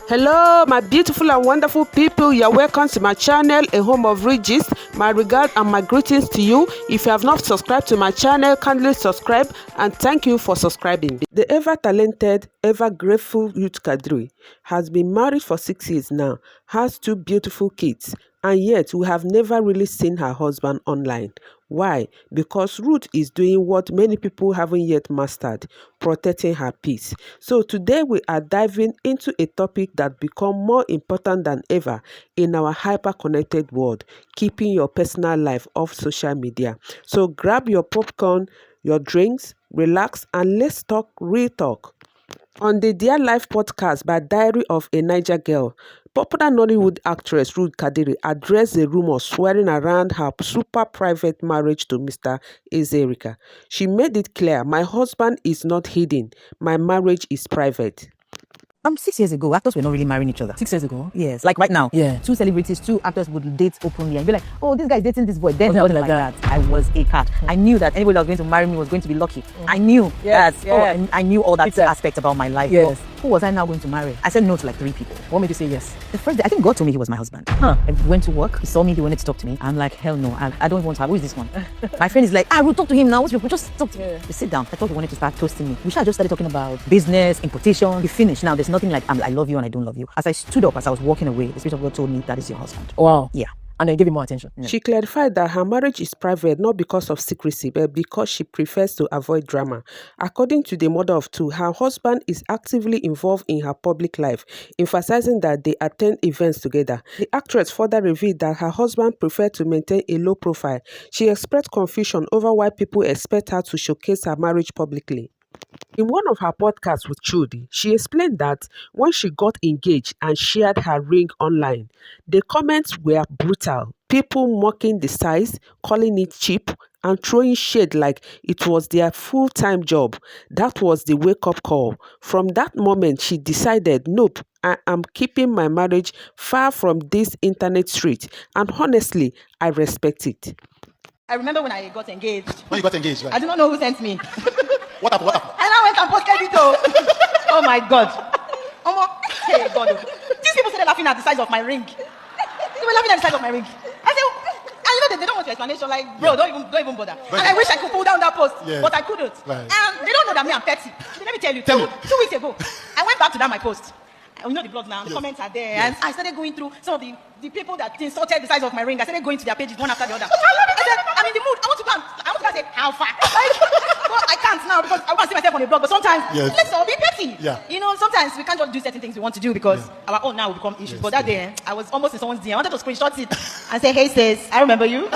Hello, my beautiful and wonderful people. You're welcome to my channel, A Home of Riches. My regard and my greetings to you. If you have not subscribed to my channel, kindly subscribe and thank you for subscribing. The ever-talented, ever-grateful Ruth Kadiri has been married for 6 years now, has 2 beautiful kids, and yet we have never really seen her husband online. Why? Because Ruth is doing what many people haven't yet mastered, protecting her peace. So today we are diving into a topic that become more important than ever in our hyper-connected world, keeping your personal life off social media. So grab your popcorn, your drinks, relax, and let's talk real talk. On the Dear Life podcast by Diary of a Niger Girl, popular Nollywood actress Ruth Kadiri addressed the rumors swirling around her super private marriage to Mr. Ezerika. She made it clear, "My husband is not hidden. My marriage is private." 6 years ago, actors were not really marrying each other. 6 years ago? Yes, like right now. Yeah. 2 celebrities, 2 actors would date openly and be like, oh, this guy is dating this boy. Then Something like that. I was a cat. I knew that anybody that was going to marry me was going to be lucky. I knew that. Oh, I knew all that aspect about my life. Yes. Who was I now going to marry? I said no to like 3 people. What made you say yes? The first day, I think God told me he was my husband. I went to work. He saw me. He wanted to talk to me. I'm like, hell no. I don't want to have. Who is this one? My friend is like, I will talk to him now. We'll just talk to him. Just sit down. I thought he wanted to start toasting me. We should have just started talking about business, importation. He finished. Now there's nothing like I love you and I don't love you. As I stood up, as I was walking away, the Spirit of God told me that is your husband. Wow. Yeah. And then give him more attention. She clarified that her marriage is private not because of secrecy, but because she prefers to avoid drama. According to the mother of 2, her husband is actively involved in her public life, emphasizing that they attend events together. The actress further revealed that her husband preferred to maintain a low profile. She expressed confusion over why people expect her to showcase her marriage publicly. In one of her podcasts with Chudi, she explained that when she got engaged and shared her ring online, the comments were brutal. People mocking the size, calling it cheap, and throwing shade like it was their full-time job. That was the wake-up call. From that moment, she decided, nope, I am keeping my marriage far from this internet street. And honestly, I respect it. I remember when I got engaged. When you got engaged, right? I do not know who sent me. What happened? What happened? And I went and posted it. Oh my God. Hey God. These people started laughing at the size of my ring. They were laughing at the size of my ring. I said, and you know they don't want your explanation. Like, bro, don't even bother. But and I wish I could pull down that post, but I couldn't. Right. And they don't know that me I'm petty. Let me tell you. Tell me. 2 weeks ago, I went back to that my post. You know the blogs now, the comments are there, and I started going through some of the people that insulted the size of my ring. I started going to their pages one after the other. I said, I'm in the mood. I want to go and say, how far? Well, I can't now because I want to see myself on the blog, but sometimes let's all be petty. Yeah. You know, sometimes we can't just do certain things we want to do because our own now will become issues. But that day, I was almost in someone's DM. I wanted to screenshot it and say, hey sis, I remember you.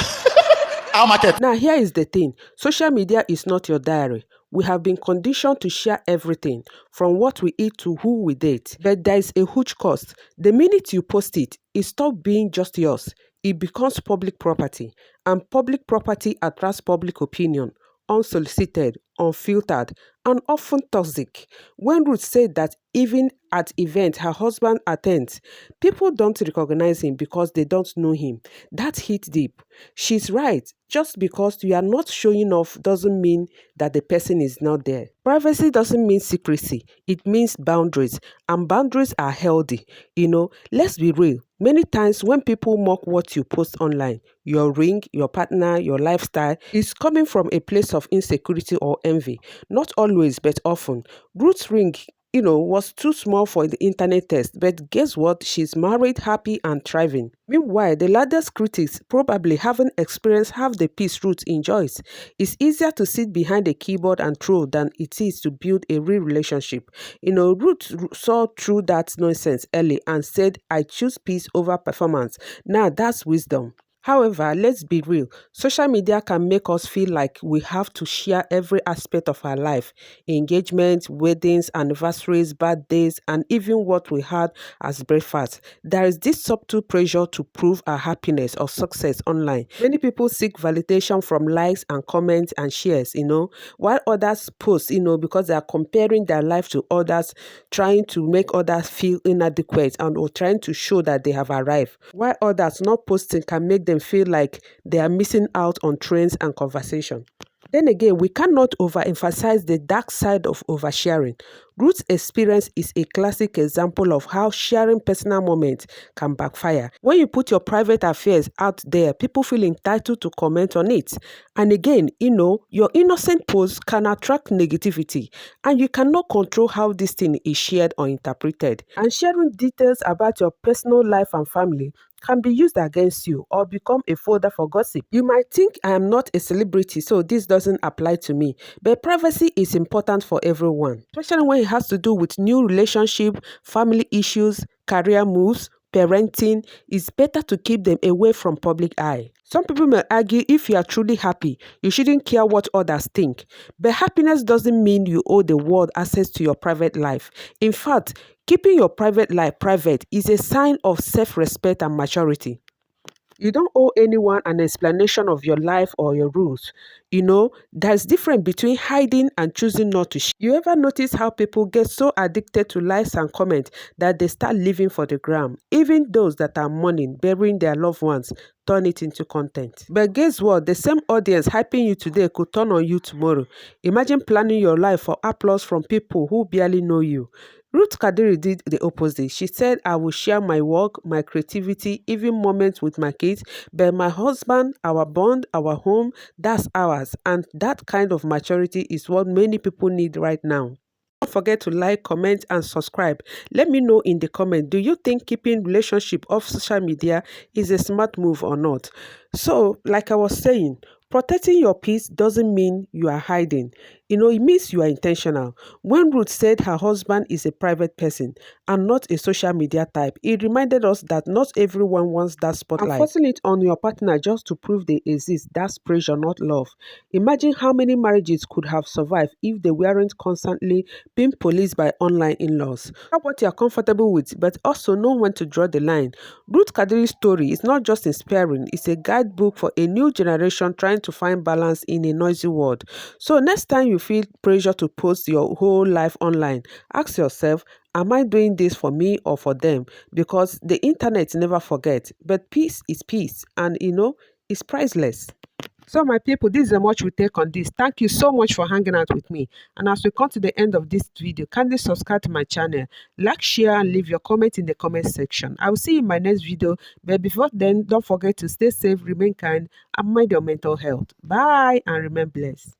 Our market. Now, here is the thing. Social media is not your diary. We have been conditioned to share everything, from what we eat to who we date. But there is a huge cost. The minute you post it, it stops being just yours. It becomes public property. And public property attracts public opinion, unsolicited, unfiltered, and often toxic. When Ruth said that even at events her husband attends, people don't recognize him because they don't know him, that hit deep. She's right. Just because you are not showing off doesn't mean that the person is not there. Privacy doesn't mean secrecy. It means boundaries. And boundaries are healthy. Let's be real. Many times when people mock what you post online, your ring, your partner, your lifestyle, is coming from a place of insecurity or envy. Not always, but often. Ruth's ring was too small for the internet test, but guess what? She's married, happy, and thriving. Meanwhile, the latest critics probably haven't experienced half the peace Ruth enjoys. It's easier to sit behind a keyboard and troll than it is to build a real relationship. Ruth saw through that nonsense early and said, I choose peace over performance. Now that's wisdom. However, let's be real, social media can make us feel like we have to share every aspect of our life: engagements, weddings, anniversaries, birthdays, and even what we had as breakfast. There is this subtle pressure to prove our happiness or success online. Many people seek validation from likes and comments and shares, while others post, because they are comparing their life to others, trying to make others feel inadequate or trying to show that they have arrived. While others not posting can make them feel like they are missing out on trends and conversation. Then again, we cannot overemphasize the dark side of oversharing. Ruth's experience is a classic example of how sharing personal moments can backfire. When you put your private affairs out there, people feel entitled to comment on it. And again, your innocent post can attract negativity, and you cannot control how this thing is shared or interpreted. And sharing details about your personal life and family can be used against you or become a folder for gossip. You might think I am not a celebrity, so this doesn't apply to me. But privacy is important for everyone, especially when it has to do with new relationship, family issues, career moves, parenting. It's better to keep them away from public eye. Some people may argue if you are truly happy, you shouldn't care what others think. But happiness doesn't mean you owe the world access to your private life. In fact, keeping your private life private is a sign of self-respect and maturity. You don't owe anyone an explanation of your life or your rules. There's difference between hiding and choosing not to share. You ever notice how people get so addicted to likes and comments that they start living for the gram? Even those that are mourning, burying their loved ones, turn it into content. But guess what? The same audience hyping you today could turn on you tomorrow. Imagine planning your life for applause from people who barely know you. Ruth Kadiri did the opposite. She said, I will share my work, my creativity, even moments with my kids, but my husband, our bond, our home, that's ours. And that kind of maturity is what many people need right now. Don't forget to like, comment, and subscribe. Let me know in the comment, do you think keeping relationship off social media is a smart move or not? So, like I was saying, protecting your peace doesn't mean you are hiding. It means you are intentional. When Ruth said her husband is a private person and not a social media type, it reminded us that not everyone wants that spotlight. And forcing it on your partner just to prove they exist, that's pressure, not love. Imagine how many marriages could have survived if they weren't constantly being policed by online in-laws. Have what you are comfortable with, but also know when to draw the line. Ruth Kadiri's story is not just inspiring, it's a guidebook for a new generation trying to find balance in a noisy world. So next time you feel pressure to post your whole life online, ask yourself, am I doing this for me or for them? Because the internet never forgets, but peace is peace, and it's priceless. So my people, this is how much we take on this. Thank you so much for hanging out with me. And as we come to the end of this video, kindly subscribe to my channel, like, share, and leave your comment in the comment section. I will see you in my next video. But before then, don't forget to stay safe, remain kind, and mind your mental health. Bye and remain blessed.